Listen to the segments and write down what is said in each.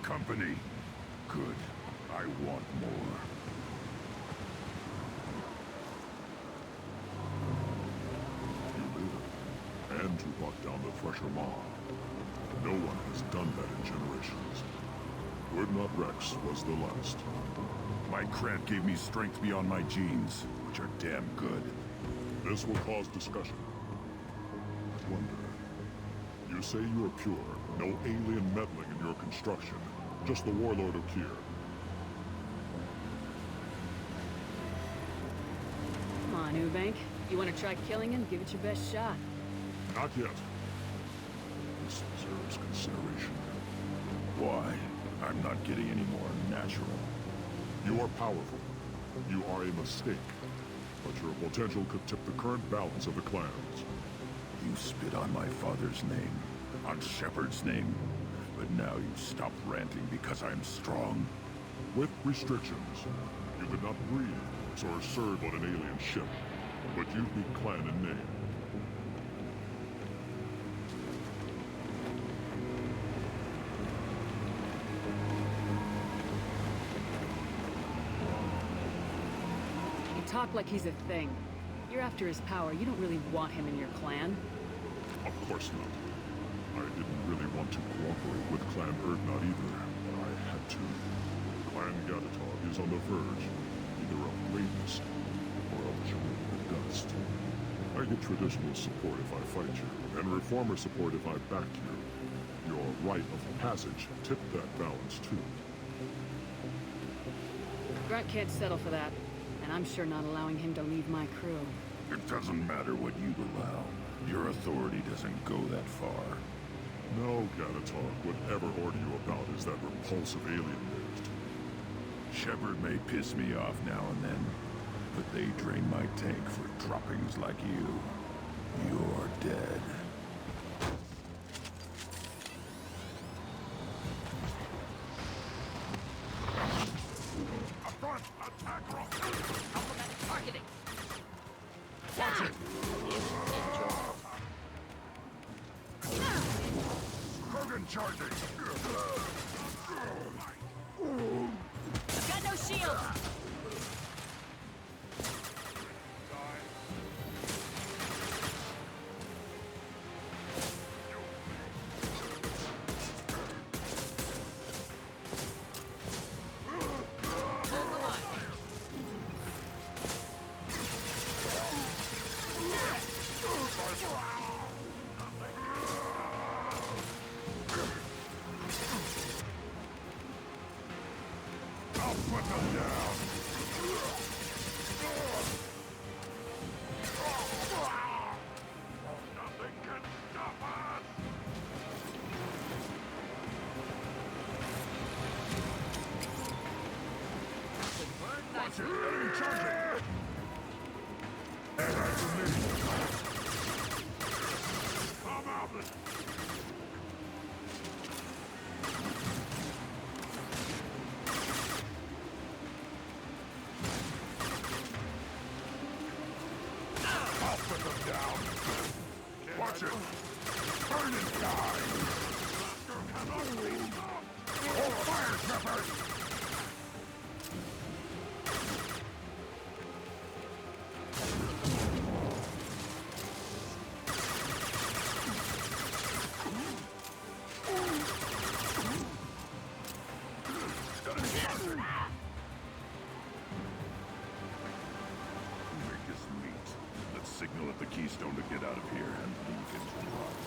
company. Good. I want more. You live, and to brought down the Thresher Maw. No one has done that in generations. Urdnot Rex was the last. My cramp gave me strength beyond my genes, which are damn good. This will cause discussion. I wonder. You say you are pure, no alien meddling in your construction. Just the warlord of Kier. Come on, Eubank. You want to try killing him? Give it your best shot. Not yet. This deserves consideration. Why? I'm not getting any more natural. You are powerful. You are a mistake. But your potential could tip the current balance of the clans. You spit on my father's name, on Shepard's name, but now you stop ranting because I'm strong. With restrictions, you could not breathe or serve on an alien ship, but you'd be clan in name. You talk like he's a thing. You're after his power. You don't really want him in your clan. Of course not. I didn't really want to cooperate with Clan Urdnot either, but I had to. Clan Gatatog is on the verge, either of greatness or of journey in the dust. I get traditional support if I fight you, and reformer support if I back you. Your rite of passage tipped that balance too. Grunt can't settle for that, and I'm sure not allowing him to leave my crew. It doesn't matter what you'd allow. Your authority doesn't go that far. No, Gatatog, whatever order you about is that repulsive alien-based. Shepard may piss me off now and then, but they drain my tank for droppings like you. You're dead. A front attack rocket! Alphabet targeting! Watch it! Krogan charging! I've got no shield! I'll put them down! Nothing can stop us! Watch it! Enemy charging! I'm out! I'll put them down! Watch it! Burn and die! Hold fire, Shepard! Make us meet. Let's signal at the Keystone to get out of here and leave into the rock.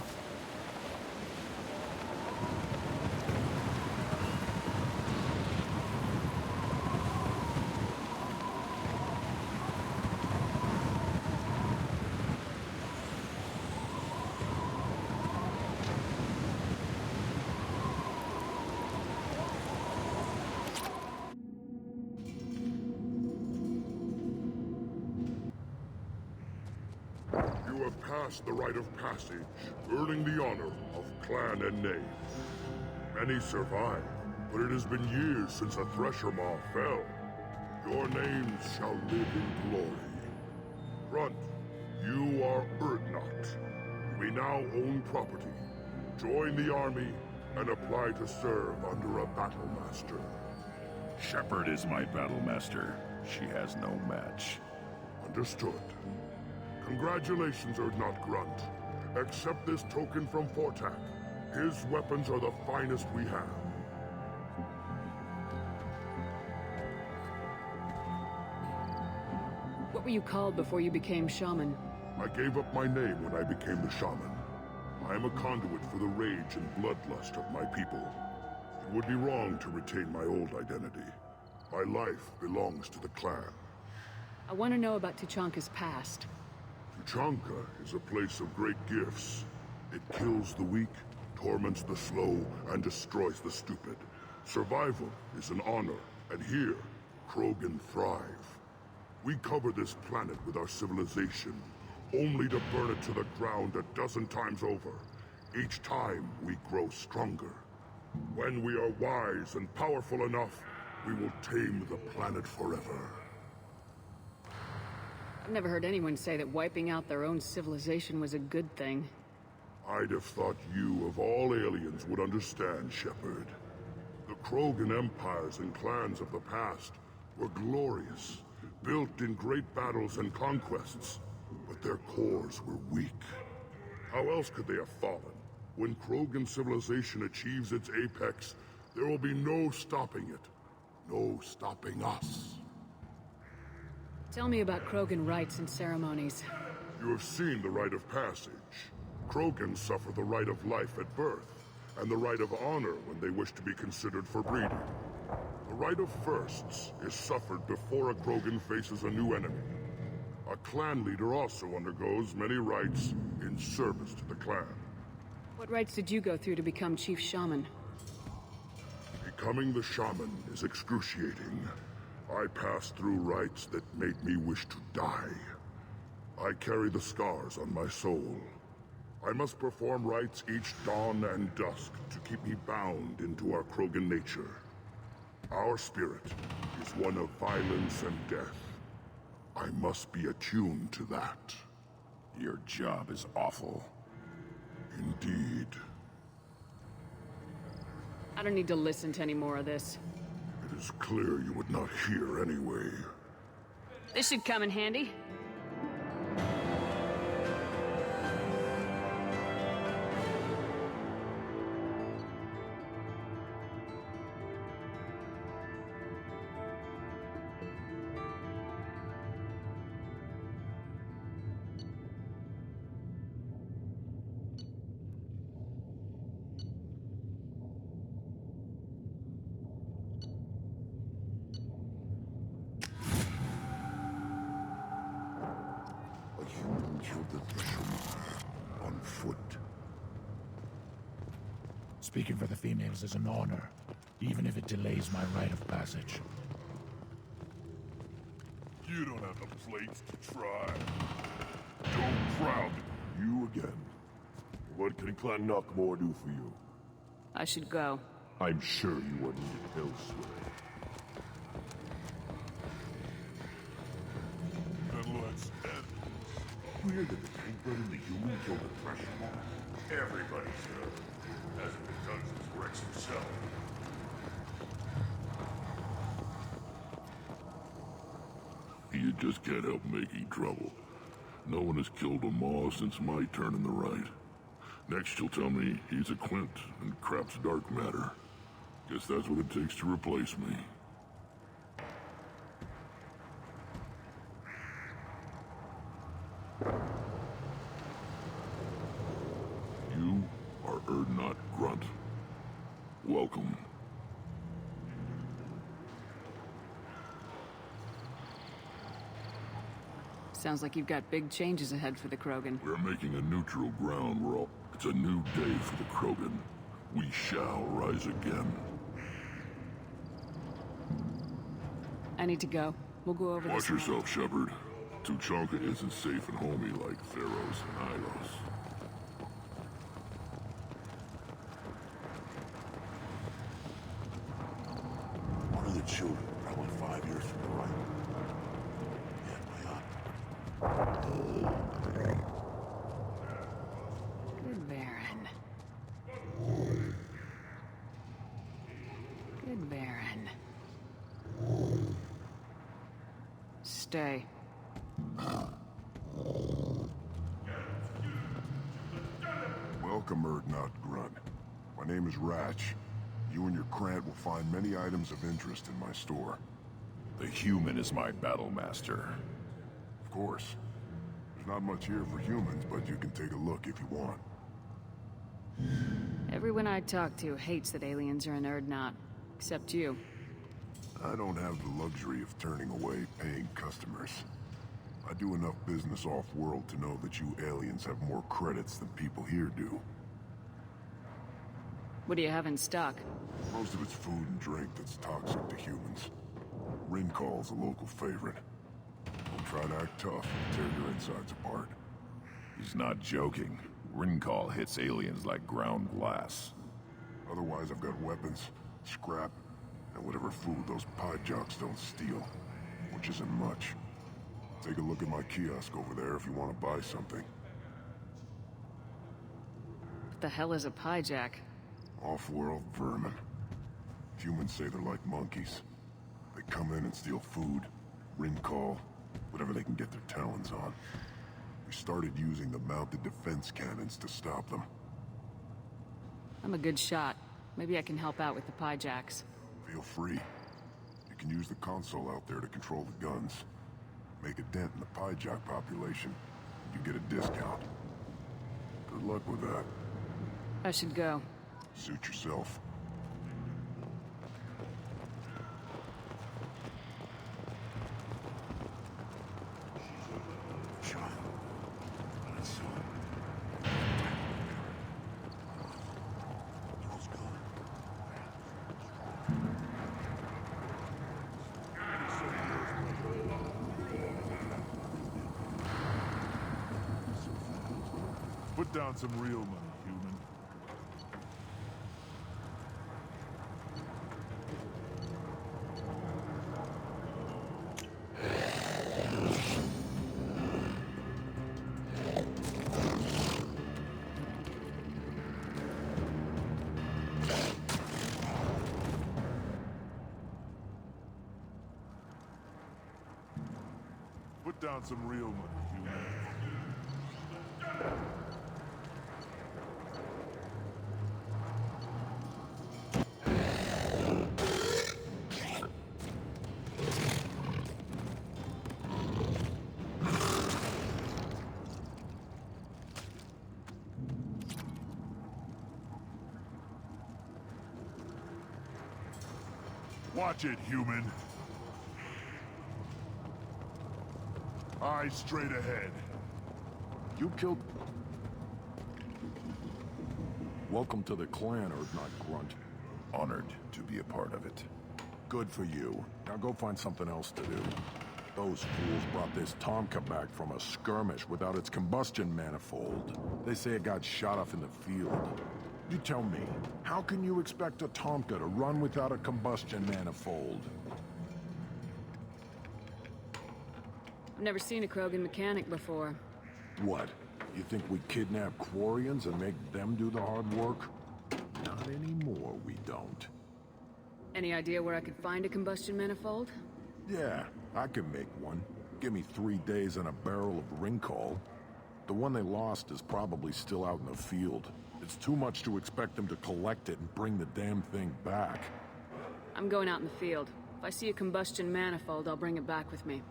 You have passed the rite of passage, earning the honor of clan and name. Many survive, but it has been years since a Thresher Maw fell. Your names shall live in glory. Grunt, you are Urdnot. We now own property. Join the army and apply to serve under a battle master. Shepard is my battle master. She has no match. Understood. Congratulations, Urdnot Grunt. Accept this token from Fortak. His weapons are the finest we have. What were you called before you became shaman? I gave up my name when I became the shaman. I am a conduit for the rage and bloodlust of my people. It would be wrong to retain my old identity. My life belongs to the clan. I want to know about Tuchanka's past. Tuchanka is a place of great gifts. It kills the weak, torments the slow, and destroys the stupid. Survival is an honor, and here, Krogan thrive. We cover this planet with our civilization, only to burn it to the ground a dozen times over. Each time, we grow stronger. When we are wise and powerful enough, we will tame the planet forever. I've never heard anyone say that wiping out their own civilization was a good thing. I'd have thought you, of all aliens, would understand, Shepard. The Krogan empires and clans of the past were glorious, built in great battles and conquests, but their cores were weak. How else could they have fallen? When Krogan civilization achieves its apex, there will be no stopping it. No stopping us. Tell me about Krogan rites and ceremonies. You have seen the rite of passage. Krogans suffer the rite of life at birth, and the rite of honor when they wish to be considered for breeding. The rite of firsts is suffered before a Krogan faces a new enemy. A clan leader also undergoes many rites in service to the clan. What rites did you go through to become Chief Shaman? Becoming the shaman is excruciating. I passed through rites that made me wish to die. I carry the scars on my soul. I must perform rites each dawn and dusk to keep me bound into our Krogan nature. Our spirit is one of violence and death. I must be attuned to that. Your job is awful. Indeed. I don't need to listen to any more of this. It is clear you would not hear anyway. This should come in handy. Killed the threshold on foot. Speaking for the females is an honor, even if it delays my rite of passage. You don't have the plates to try. Don't crowd. You again. What can Clan Knockmore do for you? I should go. I'm sure you are needed elsewhere. Then let's end. Clear that the Tank and the human killed the threshold. Everybody's heard. Hasn't been done since Rex himself. You just can't help making trouble. No one has killed a Maw since my turn in the right. Next you'll tell me he's a Quint and crap's dark matter. Guess that's what it takes to replace me. You are Urdnot Grunt. Welcome. Sounds like you've got big changes ahead for the Krogan. We're making a neutral ground roll. It's a new day for the Krogan. We shall rise again. I need to go. We'll go over Watch this. yourself, Shepard. Tuchanka isn't safe and homey like Theros and Iros. One of the children, probably 5 years from the right. Good Baron. stay. Welcome, Erdnot Grunt. My name is Ratch. You and your Krant will find many items of interest in my store. The human is my battle master. Of course. There's not much here for humans, but you can take a look if you want. Everyone I talk to hates that aliens are an Erdnot. Except you. I don't have the luxury of turning away paying customers. I do enough business off-world to know that you aliens have more credits than people here do. What do you have in stock? Most of it's food and drink that's toxic to humans. Rincall's a local favorite. Don't try to act tough and tear your insides apart. He's not joking. Rincall hits aliens like ground glass. Otherwise, I've got weapons, scrap, and whatever food those pie jocks don't steal, which isn't much. Take a look at my kiosk over there if you want to buy something. What the hell is a pie jack? Off-world vermin. Humans say they're like monkeys. They come in and steal food, Rincall, whatever they can get their talons on. We started using the mounted defense cannons to stop them. I'm a good shot. Maybe I can help out with the pie jacks. Feel free. You can use the console out there to control the guns. Make a dent in the pie jack population, you get a discount. Good luck with that. I should go. Suit yourself. Put down some real money, human. Put down some real money, human. Watch it, human. Eyes straight ahead. You killed... Welcome to the clan, Erdnot Grunt. Honored to be a part of it. Good for you. Now go find something else to do. Those fools brought this Tomka back from a skirmish without its combustion manifold. They say it got shot off in the field. You tell me, how can you expect a Tomka to run without a combustion manifold? I've never seen a Krogan mechanic before. What? You think we kidnap Quarians and make them do the hard work? Not anymore, we don't. Any idea where I could find a combustion manifold? Yeah, I can make one. Give me 3 days and a barrel of Rincall. The one they lost is probably still out in the field. It's too much to expect them to collect it and bring the damn thing back. I'm going out in the field. If I see a combustion manifold, I'll bring it back with me.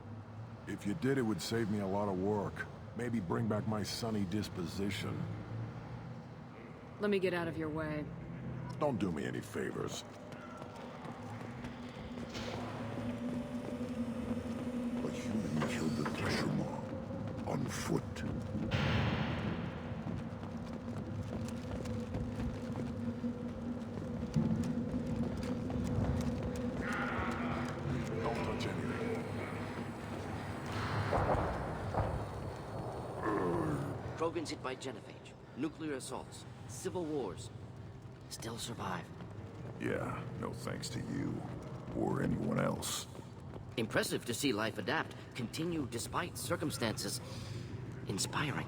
If you did, it would save me a lot of work. Maybe bring back my sunny disposition. Let me get out of your way. Don't do me any favors. A human killed the Teshima on foot. Don't touch anything. Krogans hit by genophage, nuclear assaults, civil wars. Still survive. Yeah, no thanks to you. Or anyone else. Impressive to see life adapt, continue despite circumstances. Inspiring.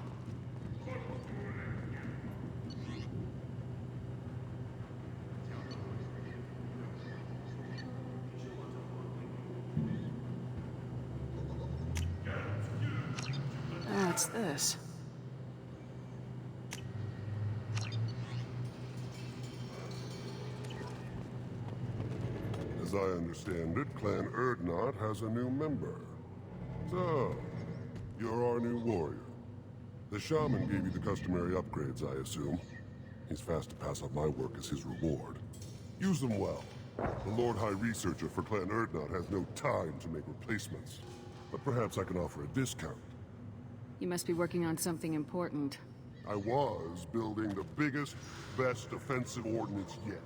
What's this? As I understand it, Clan Erdnot has a new member. So, you're our new warrior. The shaman gave you the customary upgrades, I assume. He's fast to pass on my work as his reward. Use them well. The Lord High Researcher for Clan Erdnot has no time to make replacements. But perhaps I can offer a discount. You must be working on something important. I was building the biggest, best offensive ordnance yet.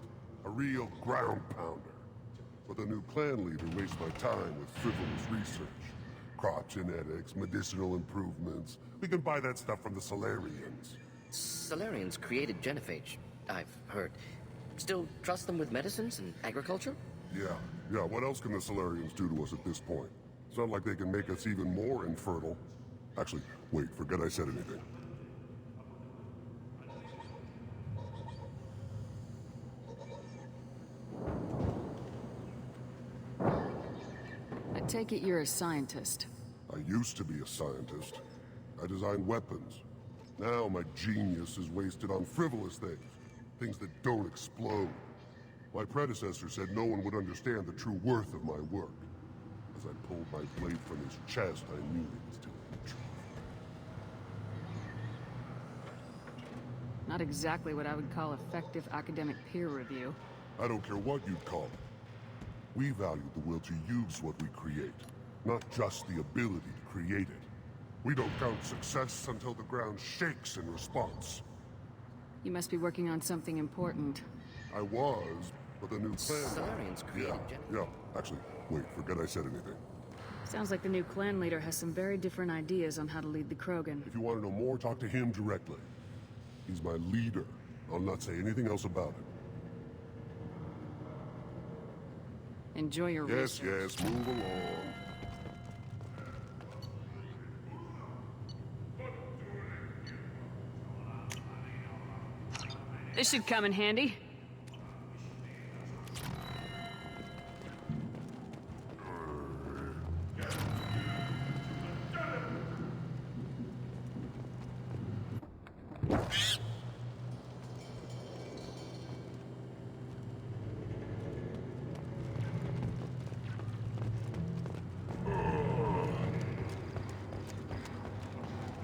A real ground pounder. But the new clan leader wastes my time with frivolous research. Crop genetics, medicinal improvements. We can buy that stuff from the Solarians. Solarians created genophage, I've heard. Still trust them with medicines and agriculture? Yeah. What else can the Solarians do to us at this point? It's not like they can make us even more infertile. Actually, wait, forget I said anything. I take it you're a scientist. I used to be a scientist. I designed weapons. Now my genius is wasted on frivolous things. Things that don't explode. My predecessor said no one would understand the true worth of my work. As I pulled my blade from his chest, I knew he was telling the truth. Not exactly what I would call effective academic peer review. I don't care what you'd call it. We value the will to use what we create, not just the ability to create it. We don't count success until the ground shakes in response. You must be working on something important. I was, but the new clan... Solarians created Yeah. Actually, wait, forget I said anything. Sounds like the new clan leader has some very different ideas on how to lead the Krogan. If you want to know more, talk to him directly. He's my leader. I'll not say anything else about it. Enjoy your Yes, research. move along. This should come in handy.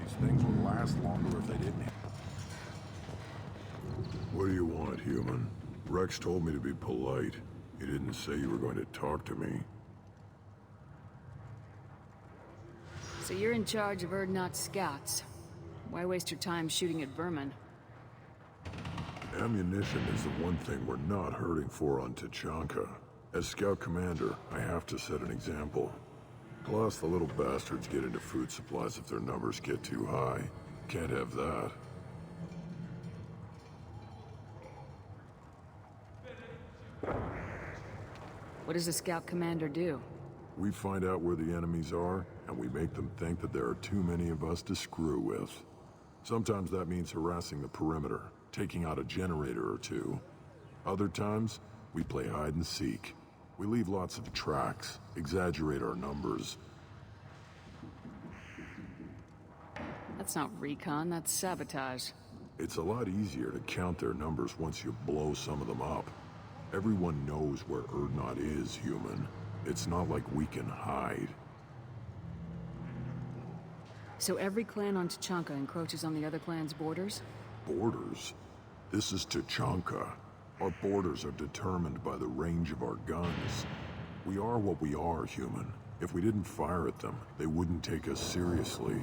These things would last longer if they didn't. What do you want, human? Rex told me to be polite. He didn't say you were going to talk to me. So you're in charge of Erdnot's scouts. Why waste your time shooting at vermin? Ammunition is the one thing we're not hurting for on Tachanka. As scout commander, I have to set an example. Plus, the little bastards get into food supplies if their numbers get too high. Can't have that. What does a scout commander do? We find out where the enemies are, and we make them think that there are too many of us to screw with. Sometimes that means harassing the perimeter, taking out a generator or two. Other times, we play hide and seek. We leave lots of tracks, exaggerate our numbers. That's not recon, that's sabotage. It's a lot easier to count their numbers once you blow some of them up. Everyone knows where Erdnot is, human. It's not like we can hide. So every clan on Tachanka encroaches on the other clan's borders? Borders? This is Tachanka. Our borders are determined by the range of our guns. We are what we are, human. If we didn't fire at them, they wouldn't take us seriously.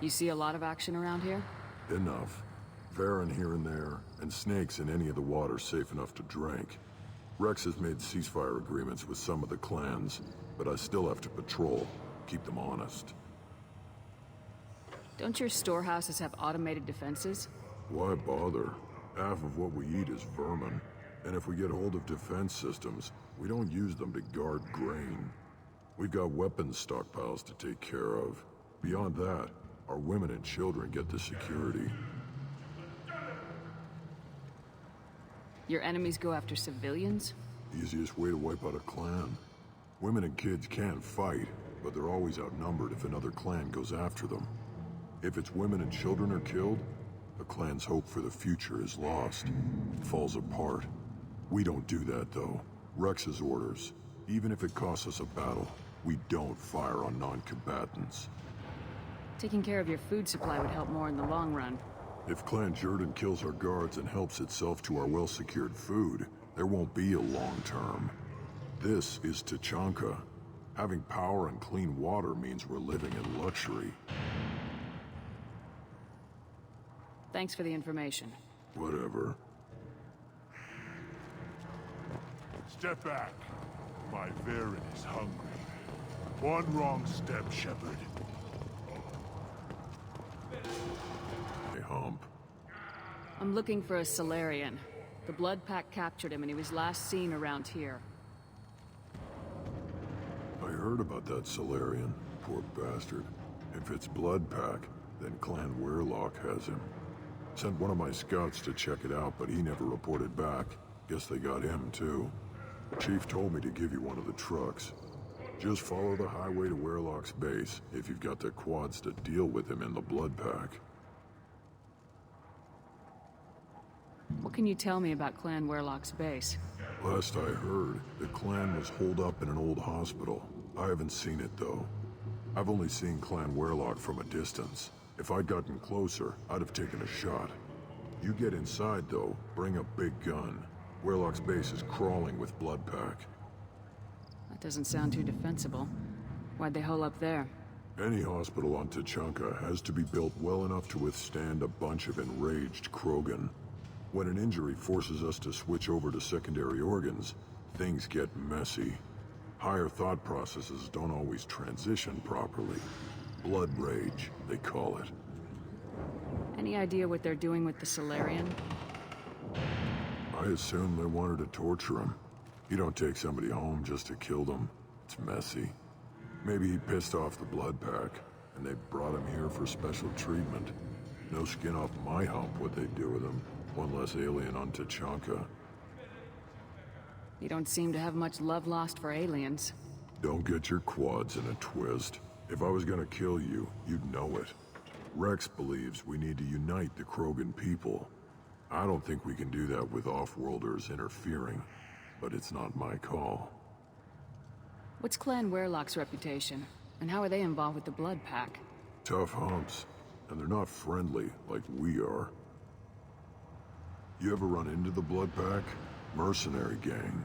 You see a lot of action around here? Enough. Varen here and there, and snakes in any of the water safe enough to drink. Rex has made ceasefire agreements with some of the clans, but I still have to patrol, keep them honest. Don't your storehouses have automated defenses? Why bother? Half of what we eat is vermin, and if we get hold of defense systems, we don't use them to guard grain. We've got weapons stockpiles to take care of. Beyond that, our women and children get the security. Your enemies go after civilians? Easiest way to wipe out a clan. Women and kids can fight, but they're always outnumbered if another clan goes after them. If its women and children are killed, the clan's hope for the future is lost. It falls apart. We don't do that, though. Rex's orders. Even if it costs us a battle, we don't fire on non-combatants. Taking care of your food supply would help more in the long run. If Clan Jordan kills our guards and helps itself to our well-secured food, there won't be a long term. This is Tachanka. Having power and clean water means we're living in luxury. Thanks for the information. Whatever. Step back. My Varen is hungry. One wrong step, Shepard. Hey, Hump. I'm looking for a Solarian. The Blood Pack captured him and he was last seen around here. I heard about that Solarian. Poor bastard. If it's Blood Pack, then Clan Weirlock has him. Sent one of my scouts to check it out, but he never reported back. Guess they got him, too. Chief told me to give you one of the trucks. Just follow the highway to Weirlock's base if you've got the quads to deal with him in the Blood Pack. What can you tell me about Clan Weirlock's base? Last I heard, the clan was holed up in an old hospital. I haven't seen it, though. I've only seen Clan Weirlock from a distance. If I'd gotten closer, I'd have taken a shot. You get inside, though, bring a big gun. Weirlock's base is crawling with Blood Pack. That doesn't sound too defensible. Why'd they hole up there? Any hospital on Tachanka has to be built well enough to withstand a bunch of enraged Krogan. When an injury forces us to switch over to secondary organs, things get messy. Higher thought processes don't always transition properly. Blood rage, they call it. Any idea what they're doing with the Solarian? I assume they wanted to torture him. You don't take somebody home just to kill them. It's messy. Maybe he pissed off the Blood Pack, and they brought him here for special treatment. No skin off my hump what they do with him. One less alien on Tachanka. You don't seem to have much love lost for aliens. Don't get your quads in a twist. If I was gonna kill you, you'd know it. Rex believes we need to unite the Krogan people. I don't think we can do that with off-worlders interfering, but it's not my call. What's Clan Weirlock's reputation? And how are they involved with the Blood Pack? Tough humps, and they're not friendly like we are. You ever run into the Blood Pack? Mercenary gang.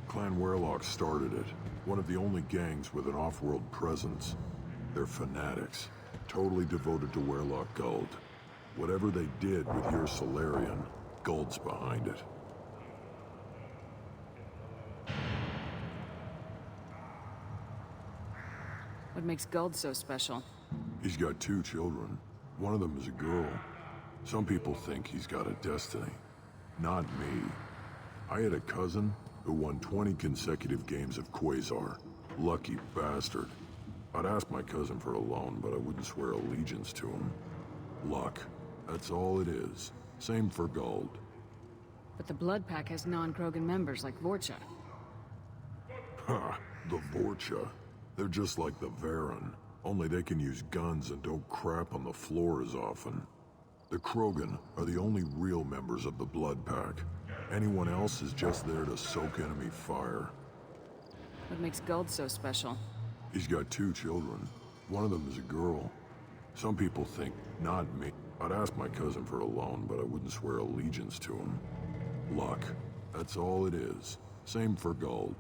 Clan Weirlock started it. One of the only gangs with an off-world presence. They're fanatics, totally devoted to Weirlock Guld. Whatever they did with your Solarian, Guld's behind it. What makes Guld so special? He's got 2 children. One of them is a girl. Some people think he's got a destiny. Not me. I had a cousin who won 20 consecutive games of Quasar. Lucky bastard. I'd ask my cousin for a loan, but I wouldn't swear allegiance to him. Luck. That's all it is. Same for Guld. But the Blood Pack has non-Krogan members like Vorcha. Ha! The Vorcha. They're just like the Varen. Only they can use guns and don't crap on the floor as often. The Krogan are the only real members of the Blood Pack. Anyone else is just there to soak enemy fire. What makes Guld so special? He's got 2 children. One of them is a girl. Some people think, not me. I'd ask my cousin for a loan, but I wouldn't swear allegiance to him. Luck. That's all it is. Same for Guld.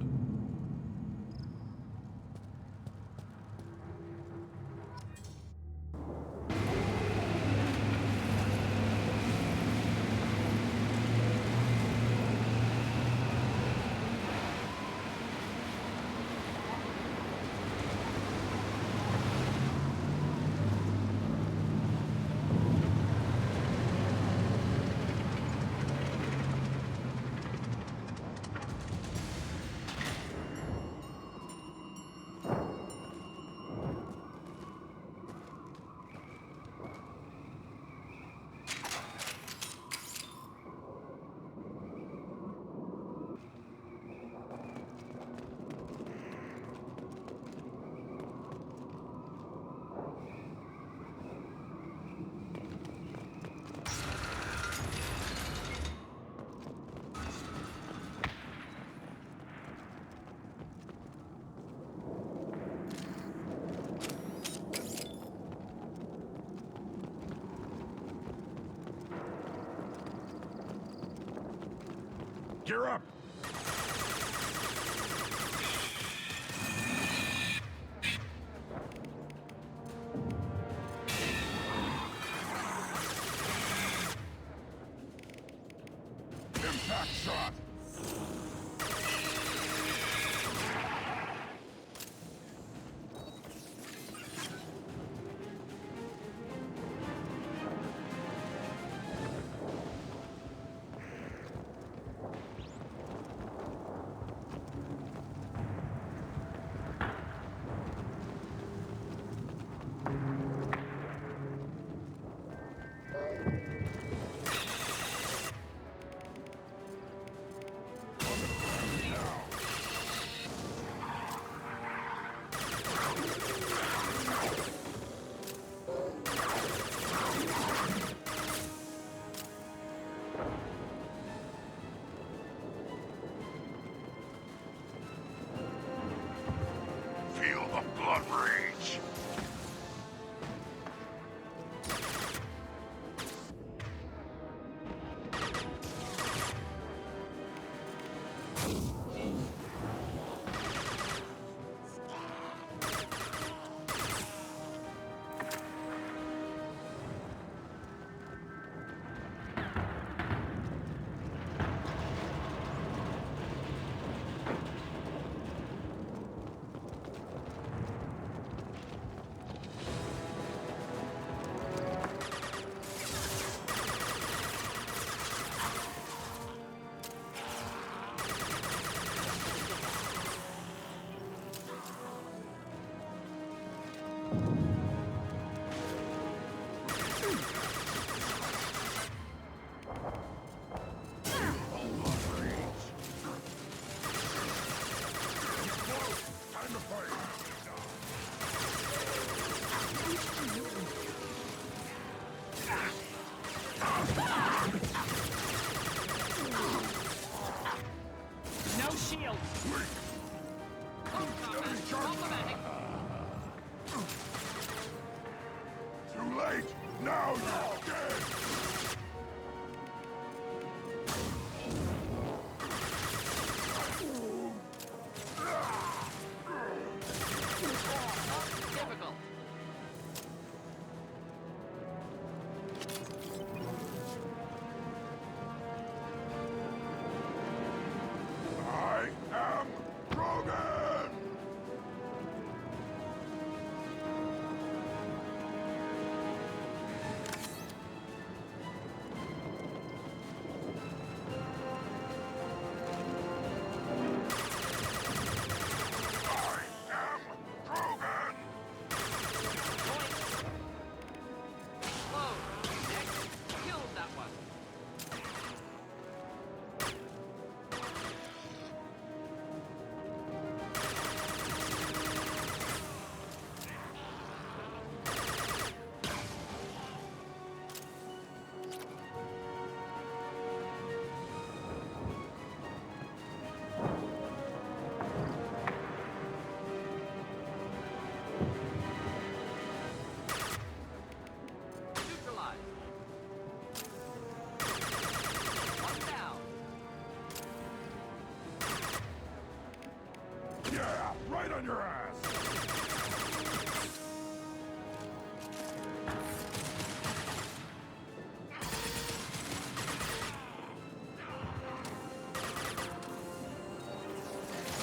Gear up! Impact shot! Feel the blood rage! No shield. Complimenting. Too late! Now you're dead! Difficult. I am Krogan! I am Krogan! Whoa. Next. Killed that one. Neutralized. One down. Yeah, right on your ass!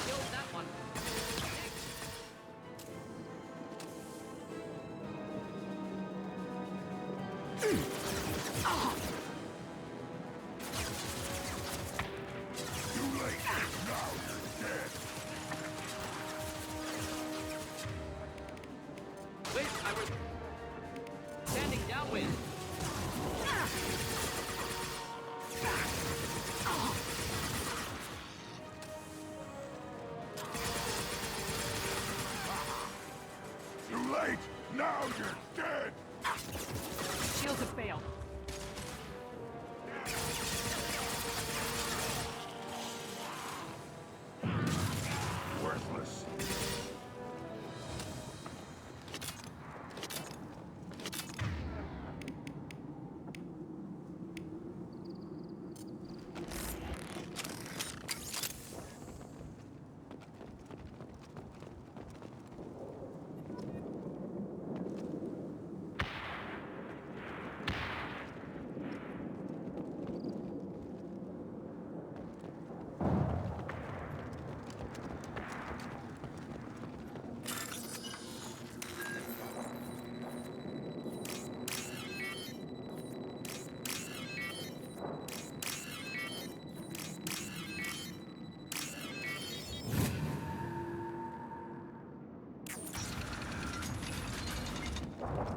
Killed that one. Next. Too late! Now you're dead! Wish I was standing downwind. Too late! Now you're dead! Shields have failed. Worthless.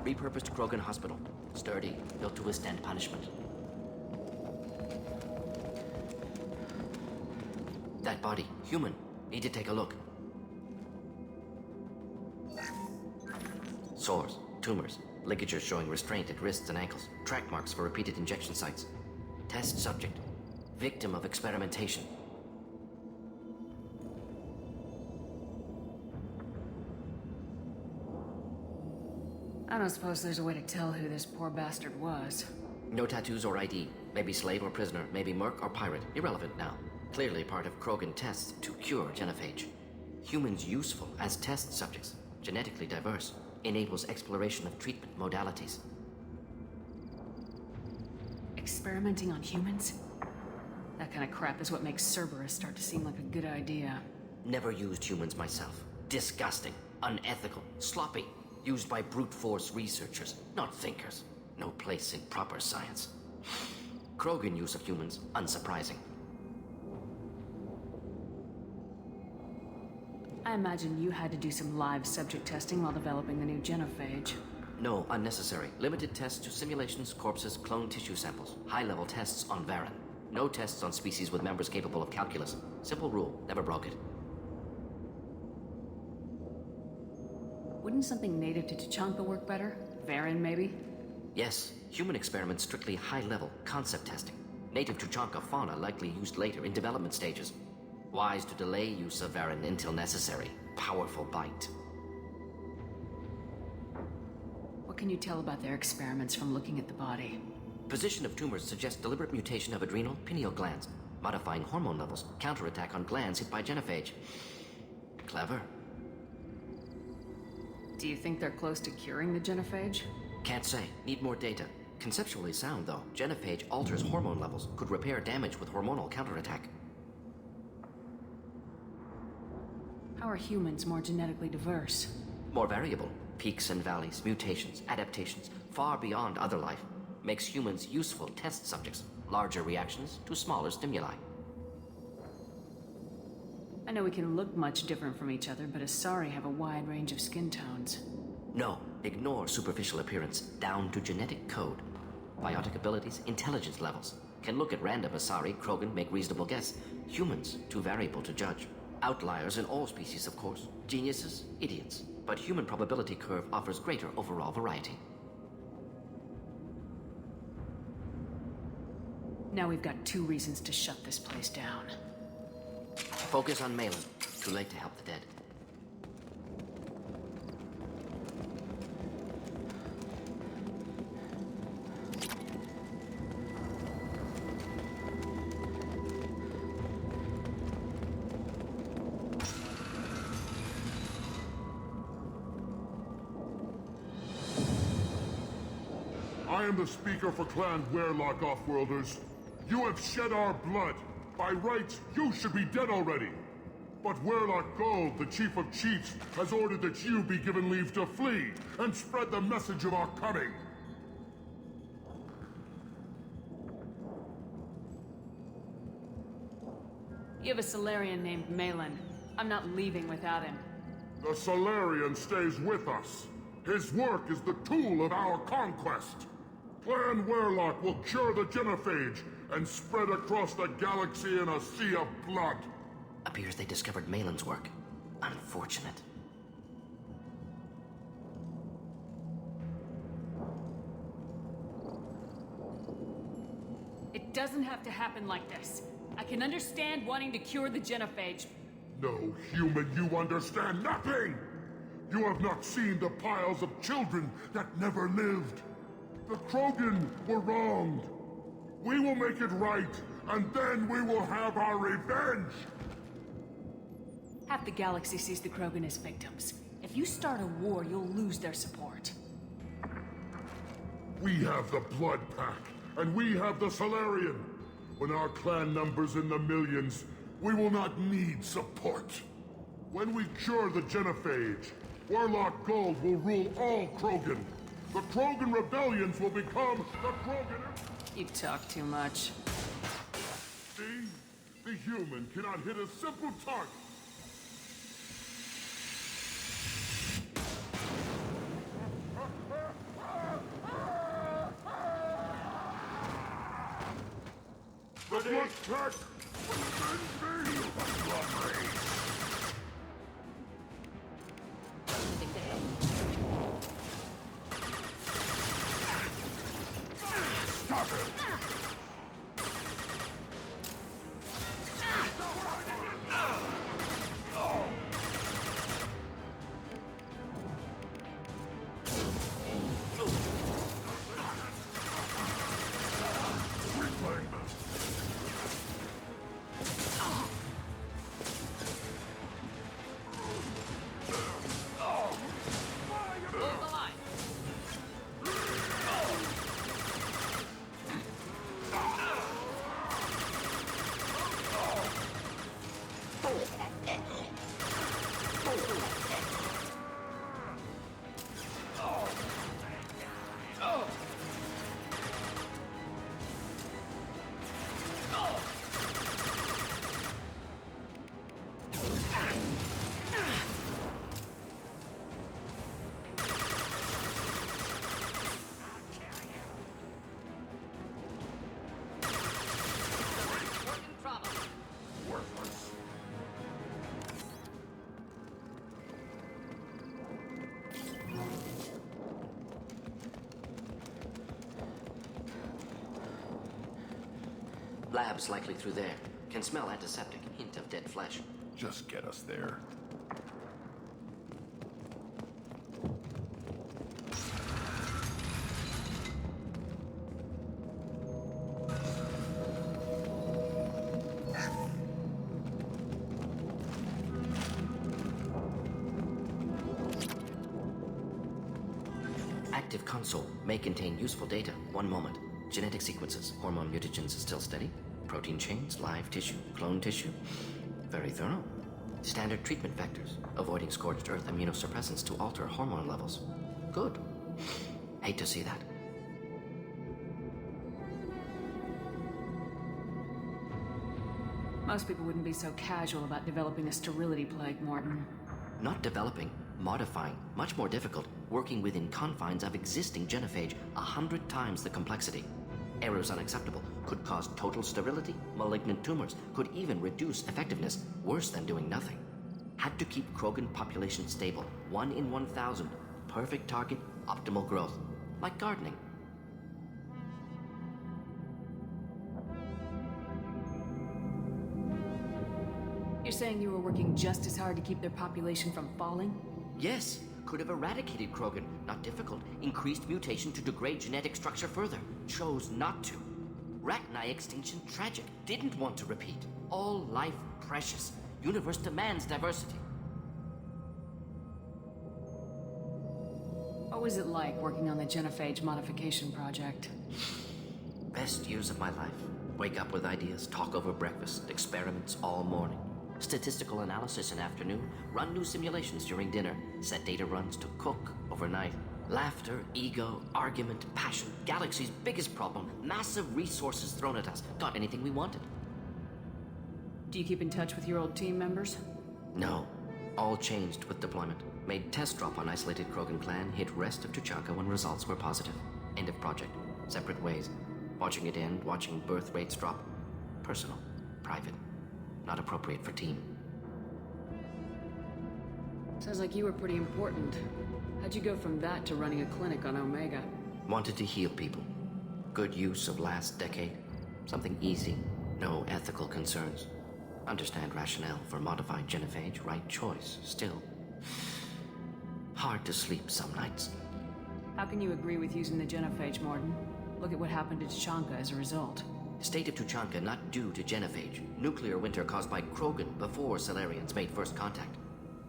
repurposed Krogan hospital. Sturdy, built to withstand punishment. That body, human. Need to take a look. Sores, tumors, ligatures showing restraint at wrists and ankles, track marks for repeated injection sites. Test subject, victim of experimentation. I don't suppose there's a way to tell who this poor bastard was. No tattoos or ID. Maybe slave or prisoner, maybe merc or pirate. Irrelevant now. Clearly part of Krogan tests to cure genophage. Humans useful as test subjects. Genetically diverse. Enables exploration of treatment modalities. Experimenting on humans? That kind of crap is what makes Cerberus start to seem like a good idea. Never used humans myself. Disgusting. Unethical. Sloppy. Used by brute force researchers, not thinkers. No place in proper science. Krogan use of humans, unsurprising. I imagine you had to do some live subject testing while developing the new genophage. No, unnecessary. Limited tests to simulations, corpses, cloned tissue samples. High-level tests on Varen. No tests on species with members capable of calculus. Simple rule, never broke it. Wouldn't something native to Tuchanka work better? Varen, maybe? Yes, human experiments strictly high-level, concept testing. Native Tuchanka fauna likely used later in development stages. Wise to delay use of Varen until necessary. Powerful bite. What can you tell about their experiments from looking at the body? Position of tumors suggests deliberate mutation of adrenal, pineal glands, modifying hormone levels, counterattack on glands hit by genophage. Clever. Do you think they're close to curing the genophage? Can't say. Need more data. Conceptually sound, though. Genophage alters hormone levels, could repair damage with hormonal counterattack. How are humans more genetically diverse? More variable. Peaks and valleys, mutations, adaptations, far beyond other life. Makes humans useful test subjects. Larger reactions to smaller stimuli. I know we can look much different from each other, but Asari have a wide range of skin tones. No, ignore superficial appearance, down to genetic code. Biotic abilities, intelligence levels. Can look at random Asari, Krogan, make reasonable guess. Humans, too variable to judge. Outliers in all species, of course. Geniuses, idiots. But human probability curve offers greater overall variety. Now we've got 2 reasons to shut this place down. Focus on Malin. Too late to help the dead. I am the speaker for Clan Werlock Offworlders. You have shed our blood. By rights, you should be dead already. But Werlock Gold, the Chief of Chiefs, has ordered that you be given leave to flee and spread the message of our coming. You have a Solarian named Malin. I'm not leaving without him. The Solarian stays with us. His work is the tool of our conquest. Clan Werlock will cure the genophage and spread across the galaxy in a sea of blood. Appears they discovered Malin's work. Unfortunate. It doesn't have to happen like this. I can understand wanting to cure the genophage. No, human, you understand nothing! You have not seen the piles of children that never lived. The Krogan were wronged. We will make it right, and then we will have our revenge! Half the galaxy sees the Krogan as victims. If you start a war, you'll lose their support. We have the Blood Pack, and we have the Solarian. When our clan numbers in the millions, we will not need support. When we cure the genophage, Warlock Gold will rule all Krogan. The Krogan rebellions will become the Krogan... You talk too much. See? The human cannot hit a simple target. Grunt Pack! Avenge me! Stop it! Hold the line. Working trauma. Worthless. Labs likely through there. Can smell antiseptic, hint of dead flesh. Just get us there. Active console may contain useful data. One moment. Genetic sequences, hormone mutagens still steady. Protein chains, live tissue, clone tissue. Very thorough. Standard treatment vectors, avoiding scorched earth immunosuppressants to alter hormone levels. Good. Hate to see that. Most people wouldn't be so casual about developing a sterility plague, Martin. Not developing, modifying, much more difficult, working within confines of existing genophage, 100 times the complexity. Errors unacceptable, could cause total sterility, malignant tumors, could even reduce effectiveness, worse than doing nothing. Had to keep Krogan population stable, 1 in 1,000, perfect target, optimal growth, like gardening. You're saying you were working just as hard to keep their population from falling? Yes, could have eradicated Krogan, not difficult. Increased mutation to degrade genetic structure further. Chose not to. Rachni extinction tragic. Didn't want to repeat. All life precious. Universe demands diversity. What was it like working on the genophage modification project? Best years of my life. Wake up with ideas, talk over breakfast, experiments all morning. Statistical analysis in afternoon, run new simulations during dinner, set data runs to cook overnight. Laughter, ego, argument, passion. Galaxy's biggest problem, massive resources thrown at us. Got anything we wanted. Do you keep in touch with your old team members? No. All changed with deployment. Made test drop on isolated Krogan clan, hit rest of Tuchanka when results were positive. End of project. Separate ways. Watching it end, watching birth rates drop. Personal. Private. Not appropriate for team. Sounds like you were pretty important. How'd you go from that to running a clinic on Omega? Wanted to heal people. Good use of last decade. Something easy. No ethical concerns. Understand rationale for modified genophage. Right choice. Still. Hard to sleep some nights. How can you agree with using the genophage, Martin? Look at what happened to Tuchanka as a result. State of Tuchanka not due to genophage. Nuclear winter caused by Krogan before Solarians made first contact.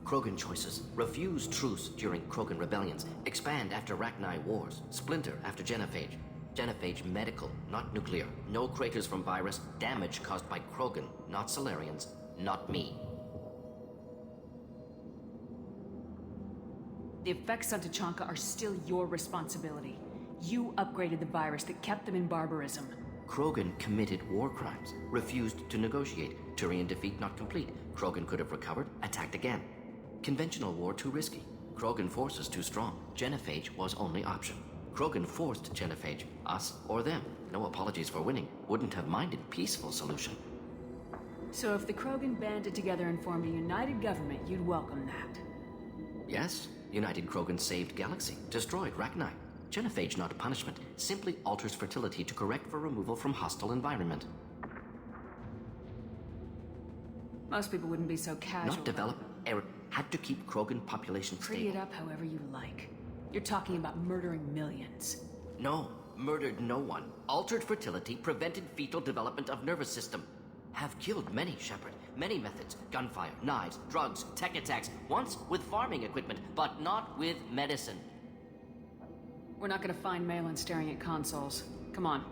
Krogan choices. Refuse truce during Krogan rebellions. Expand after Rachni wars. Splinter after genophage. Genophage medical, not nuclear. No craters from virus. Damage caused by Krogan, not Solarians. Not me. The effects on Tuchanka are still your responsibility. You upgraded the virus that kept them in barbarism. Krogan committed war crimes, refused to negotiate. Turian defeat not complete. Krogan could have recovered, attacked again. Conventional war too risky. Krogan forces too strong. Genophage was only option. Krogan forced genophage, us or them. No apologies for winning. Wouldn't have minded peaceful solution. So if the Krogan banded together and formed a united government, you'd welcome that? Yes, United Krogan saved Galaxy, destroyed Rachni. Genophage, not punishment, simply alters fertility to correct for removal from hostile environment. Most people wouldn't be so casual. Not develop, error. Had to keep Krogan population Pretty it stable. up however you like. You're talking about murdering millions. No, murdered no one. Altered fertility, prevented fetal development of nervous system. Have killed many, Shepard. Many methods. Gunfire, knives, drugs, tech attacks. Once with farming equipment, but not with medicine. We're not gonna find Malin staring at consoles. Come on.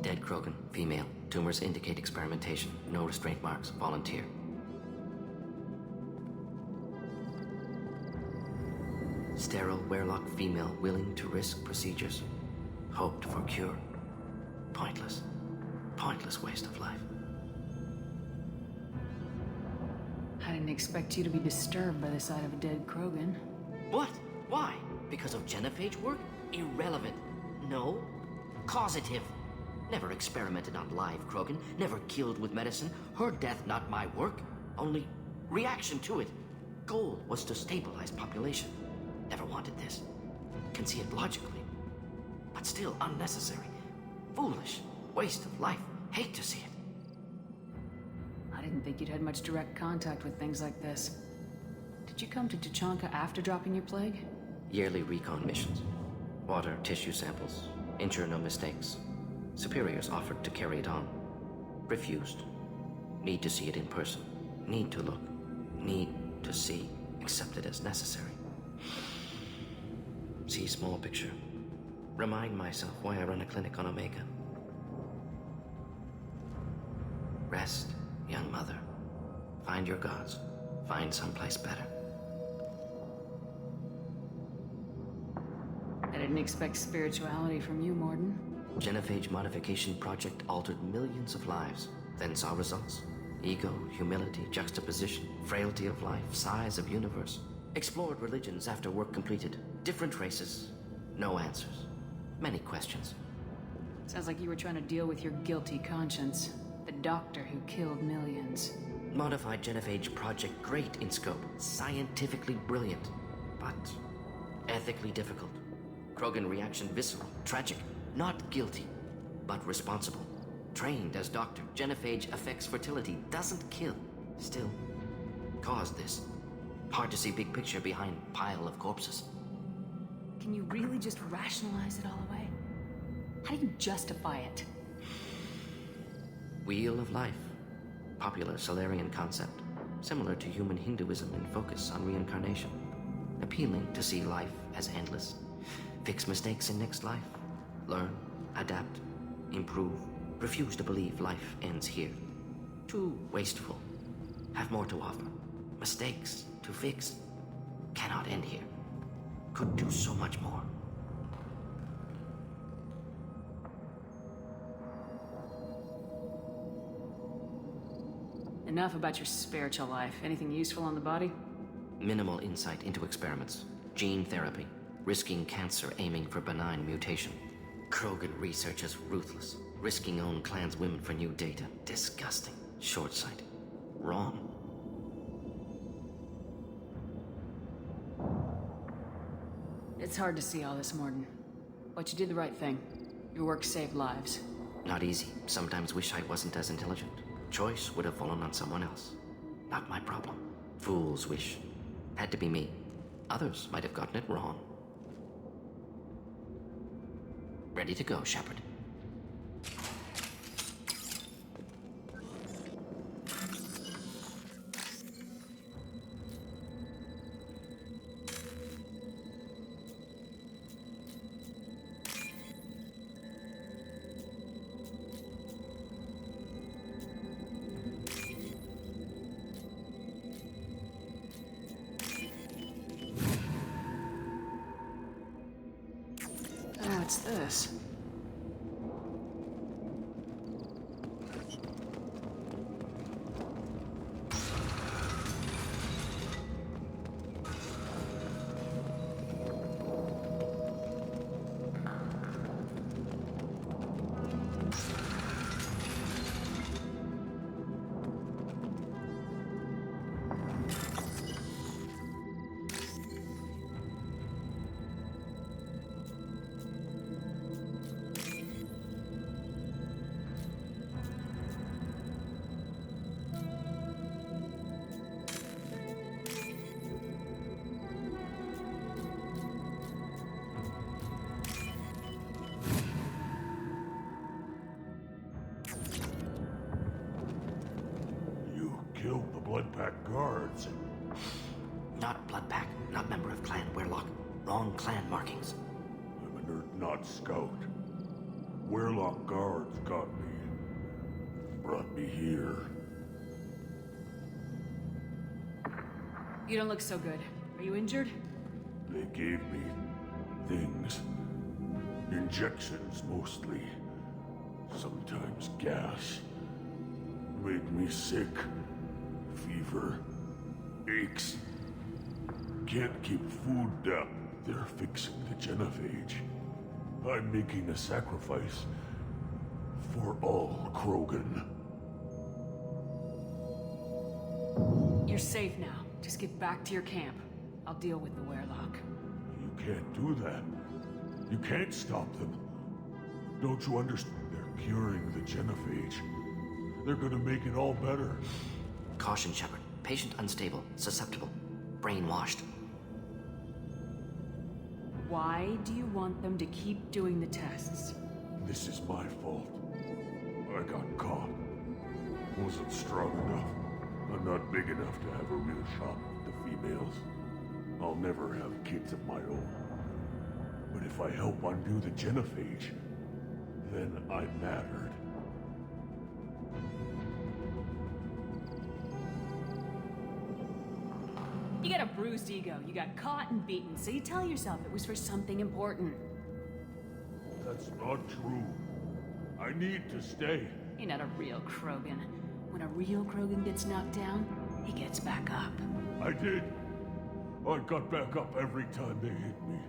Dead Krogan, female. Tumors indicate experimentation. No restraint marks. Volunteer. Sterile, werelock female willing to risk procedures. Hoped for cure. Pointless. Pointless waste of life. I didn't expect you to be disturbed by the sight of a dead Krogan. What? Why? Because of genophage work? Irrelevant. No. Causative. Never experimented on live Krogan. Never killed with medicine. Her death not my work. Only reaction to it. Goal was to stabilize population. Never wanted this. Can see it logically. But still unnecessary. Foolish. Waste of life. Hate to see it. I didn't think you'd had much direct contact with things like this. Did you come to Tuchanka after dropping your plague? Yearly recon missions. Water, tissue samples. Ensure no mistakes. Superiors offered to carry it on. Refused. Need to see it in person. Need to look. Need to see. Accepted as necessary. See small picture. Remind myself why I run a clinic on Omega. Rest, young mother. Find your gods. Find someplace better. I didn't expect spirituality from you, Morden. Genophage modification project altered millions of lives, then saw results. Ego, humility, juxtaposition, frailty of life, size of universe. Explored religions after work completed. Different races. No answers. Many questions. Sounds like you were trying to deal with your guilty conscience. The doctor who killed millions. Modified genophage project great in scope. Scientifically brilliant. But ethically difficult. Krogan reaction visceral, tragic. Not guilty, but responsible. Trained as doctor, genophage affects fertility, doesn't kill. Still, caused this. Hard to see big picture behind pile of corpses. Can you really just rationalize it all away? How do you justify it? Wheel of life. Popular Solarian concept. Similar to human Hinduism in focus on reincarnation. Appealing to see life as endless. Fix mistakes in next life. Learn, adapt, improve. Refuse to believe life ends here. Too wasteful. Have more to offer. Mistakes to fix. Cannot end here. Could do so much more. Enough about your spiritual life. Anything useful on the body? Minimal insight into experiments. Gene therapy. Risking cancer aiming for benign mutation. Krogan research is ruthless. Risking own clan's women for new data. Disgusting. Short-sighted. Wrong. It's hard to see all this, Morden. But you did the right thing. Your work saved lives. Not easy. Sometimes wish I wasn't as intelligent. Choice would have fallen on someone else. Not my problem. Fool's wish. Had to be me. Others might have gotten it wrong. Ready to go, Shepard. What's this? Killed the Blood Pack guards. Not Bloodpack, not member of Clan Werelock. Wrong clan markings. I'm an Earth-Not scout. Werelock guards got me. Brought me here. You don't look so good. Are you injured? They gave me things. Injections, mostly. Sometimes gas. Made me sick. Fever. Aches. Can't keep food down. They're fixing the genophage. I'm making a sacrifice. For all Krogan. You're safe now. Just get back to your camp. I'll deal with the Werelock. You can't do that. You can't stop them. Don't you understand? They're curing the genophage. They're gonna make it all better. Caution, Shepard. Patient unstable, susceptible, brainwashed. Why do you want them to keep doing the tests? This is my fault. I got caught. Wasn't strong enough. I'm not big enough to have a real shot with the females. I'll never have kids of my own. But if I help undo the genophage, then I mattered. You got a bruised ego. You got caught and beaten, so you tell yourself it was for something important. That's not true. I need to stay. You're not a real Krogan. When a real Krogan gets knocked down, he gets back up. I did. I got back up every time they hit me.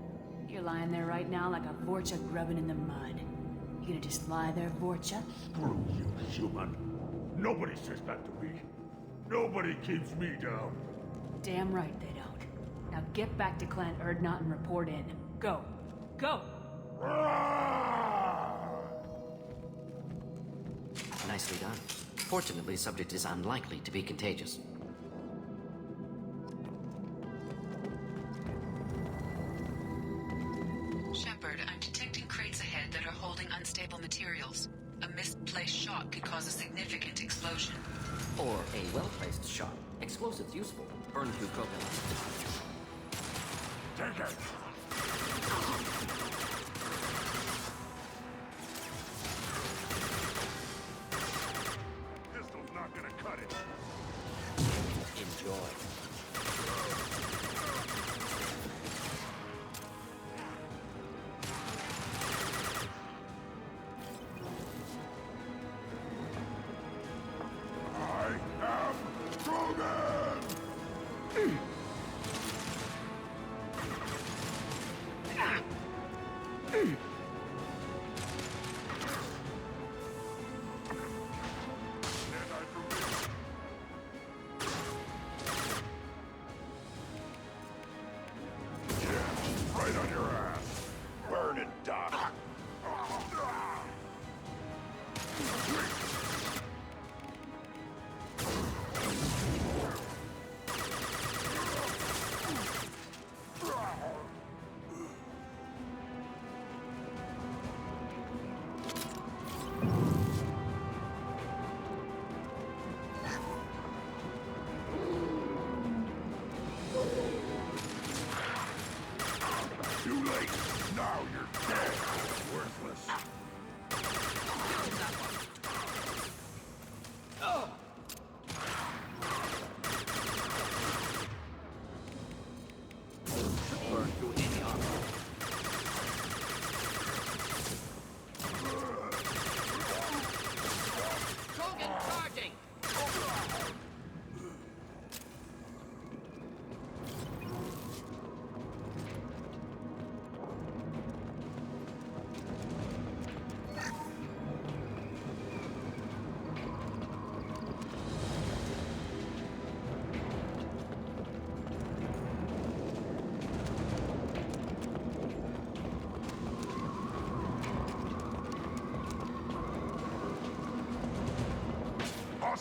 You're lying there right now like a Vorcha grubbing in the mud. You gonna just lie there, Vorcha? Screw you, human. Nobody says that to me. Nobody keeps me down. Damn right they don't. Now get back to Clan Urdnot and report in. Go. Go! Nicely done. Fortunately, subject is unlikely to be contagious. Shepard, I'm detecting crates ahead that are holding unstable materials. A misplaced shot could cause a significant explosion. Or a well-placed shot. Explosives useful. Burn through Krogan. Take it! Pistol's not gonna cut it. Enjoy.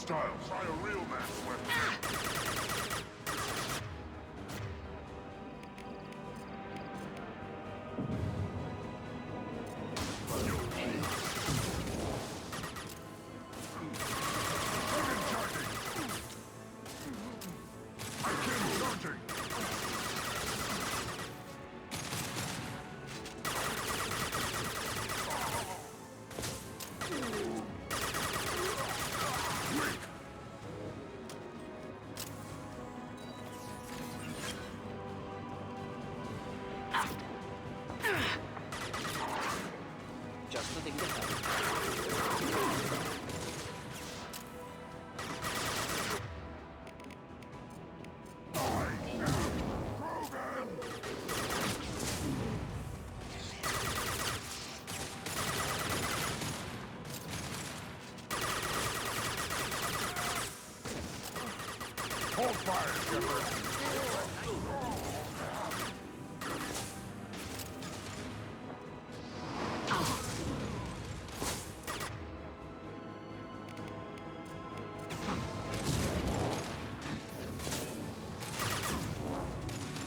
hostile. Try a real man's weapon. Just the thing to help. Hold fire, Shepard.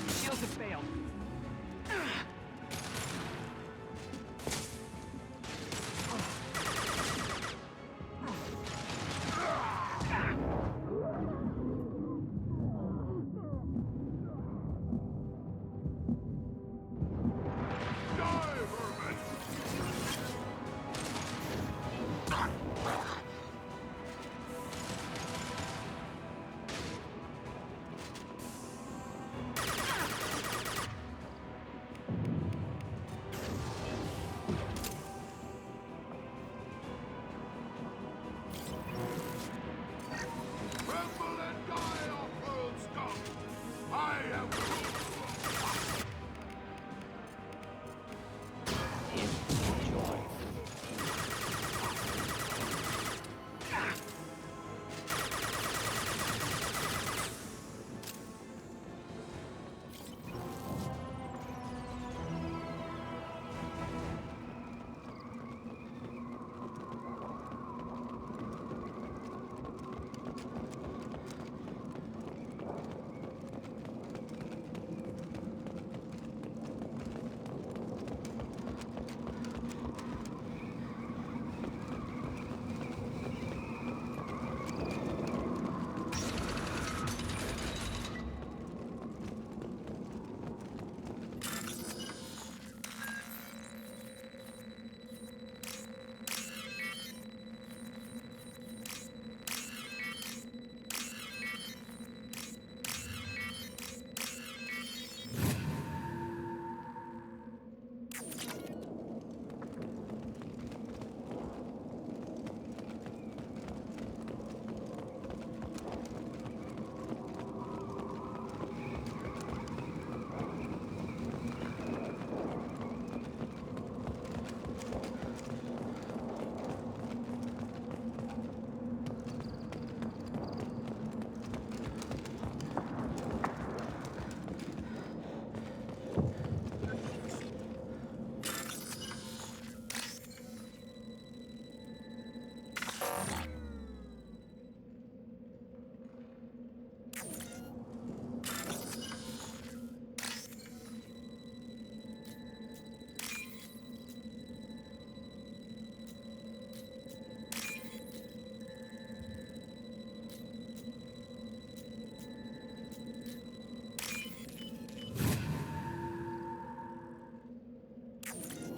Shields have failed. Tremble and die, off-world scum! I am Enjoy.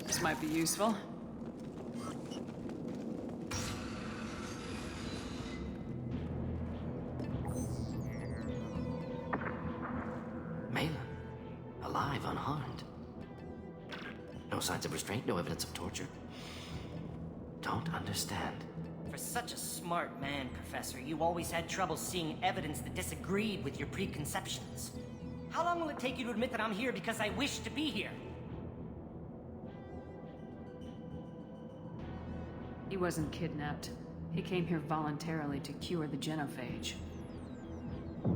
This might be useful. Malin, alive, unharmed. No signs of restraint, no evidence of torture. Don't understand. For such a smart man, Professor, you always had trouble seeing evidence that disagreed with your preconceptions. How long will it take you to admit that I'm here because I wish to be here? He wasn't kidnapped. He came here voluntarily to cure the genophage.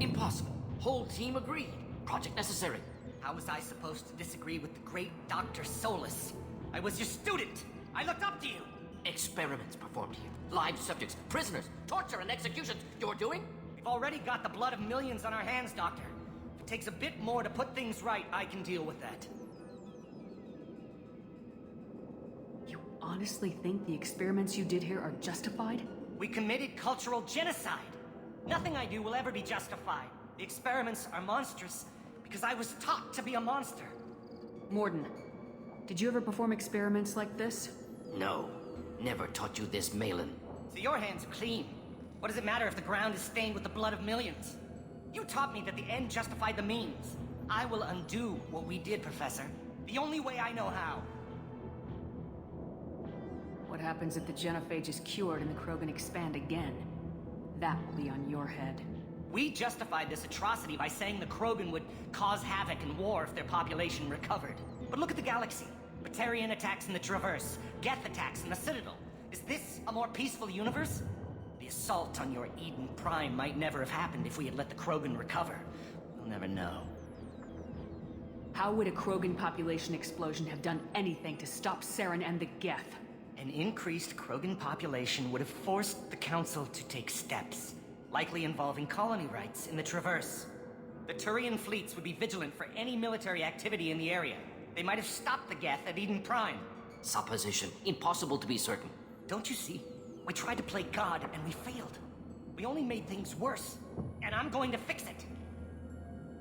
Impossible. Whole team agreed. Project necessary. How was I supposed to disagree with the great Dr. Solus? I was your student! I looked up to you! Experiments performed here. Live subjects, prisoners, torture and executions. You're doing? We've already got the blood of millions on our hands, Doctor. If it takes a bit more to put things right, I can deal with that. You honestly think the experiments you did here are justified? We committed cultural genocide. Nothing I do will ever be justified. The experiments are monstrous because I was taught to be a monster. Morden, did you ever perform experiments like this? No. Never taught you this, Malin. So your hands are clean. What does it matter if the ground is stained with the blood of millions? You taught me that the end justified the means. I will undo what we did, Professor. The only way I know how. What happens if the genophage is cured and the Krogan expand again? That will be on your head. We justified this atrocity by saying the Krogan would cause havoc and war if their population recovered. But look at the galaxy. Batarian attacks in the Traverse, Geth attacks in the Citadel. Is this a more peaceful universe? The assault on your Eden Prime might never have happened if we had let the Krogan recover. We'll never know. How would a Krogan population explosion have done anything to stop Saren and the Geth? An increased Krogan population would have forced the Council to take steps, likely involving colony rights in the Traverse. The Turian fleets would be vigilant for any military activity in the area. They might have stopped the Geth at Eden Prime. Supposition. Impossible to be certain. Don't you see? We tried to play God and we failed. We only made things worse. And I'm going to fix it.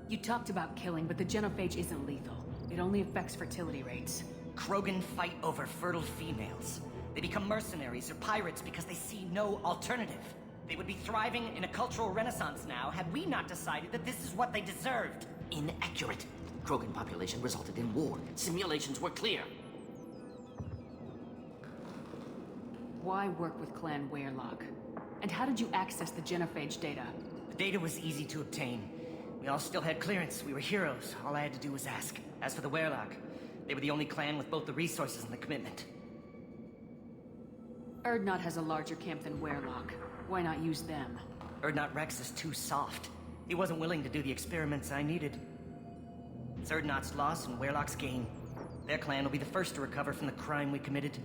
You talked about killing, but the genophage isn't lethal. It only affects fertility rates. Krogan fight over fertile females. They become mercenaries or pirates because they see no alternative. They would be thriving in a cultural renaissance now had we not decided that this is what they deserved. Inaccurate. Krogan population resulted in war. Simulations were clear. Why work with Clan Weyrloc? And how did you access the genophage data? The data was easy to obtain. We all still had clearance. We were heroes. All I had to do was ask. As for the Weyrloc, they were the only clan with both the resources and the commitment. Urdnot has a larger camp than Weyrloc. Why not use them? Urdnot Rex is too soft. He wasn't willing to do the experiments I needed. It's Urdnot's loss and Weyrloc's gain. Their clan will be the first to recover from the crime we committed.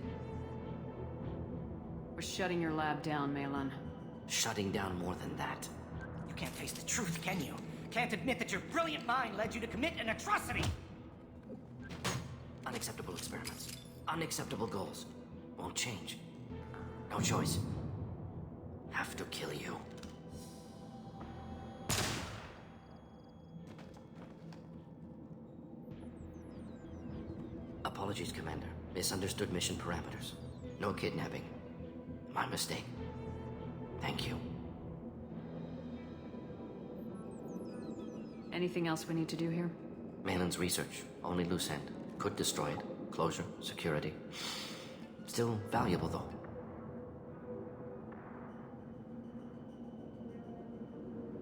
We're shutting your lab down, Malin. Shutting down more than that. You can't face the truth, can you? Can't admit that your brilliant mind led you to commit an atrocity! Unacceptable experiments. Unacceptable goals. Won't change. No choice. Have to kill you. Apologies, Commander. Misunderstood mission parameters. No kidnapping. My mistake. Thank you. Anything else we need to do here? Malin's research. Only loose end. Could destroy it. Closure. Security. Still valuable, though.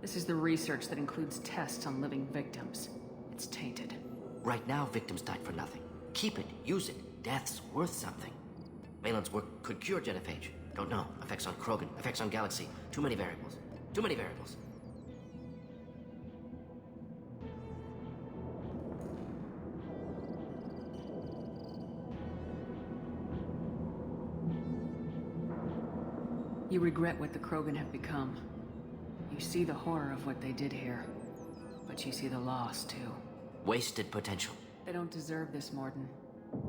This is the research that includes tests on living victims. It's tainted. Right now, victims died for nothing. Keep it. Use it. Death's worth something. Malin's work could cure genophage. Don't know. Effects on Krogan. Effects on Galaxy. Too many variables. Too many variables. You regret what the Krogan have become. You see the horror of what they did here. But you see the loss, too. Wasted potential. They don't deserve this, Morden.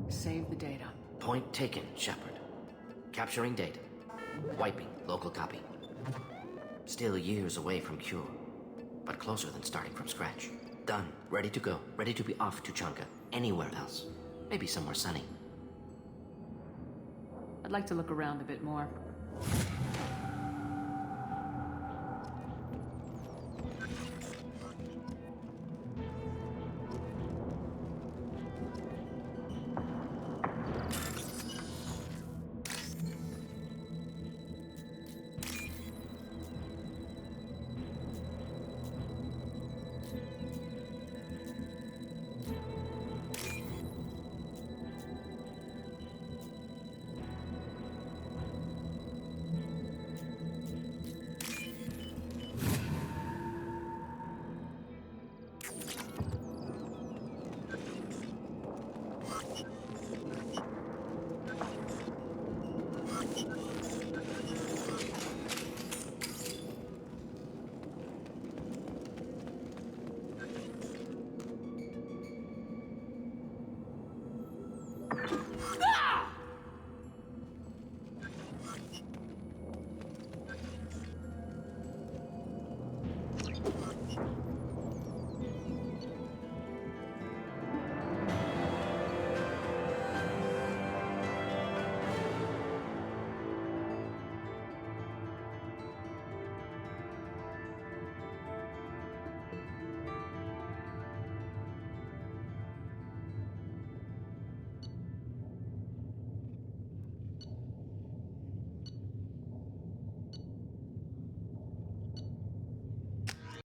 Save the data. Point taken, Shepard. Capturing data. Wiping local copy. Still years away from cure. But closer than starting from scratch. Done. Ready to go. Ready to be off to Tuchanka. Anywhere else. Maybe somewhere sunny. I'd like to look around a bit more.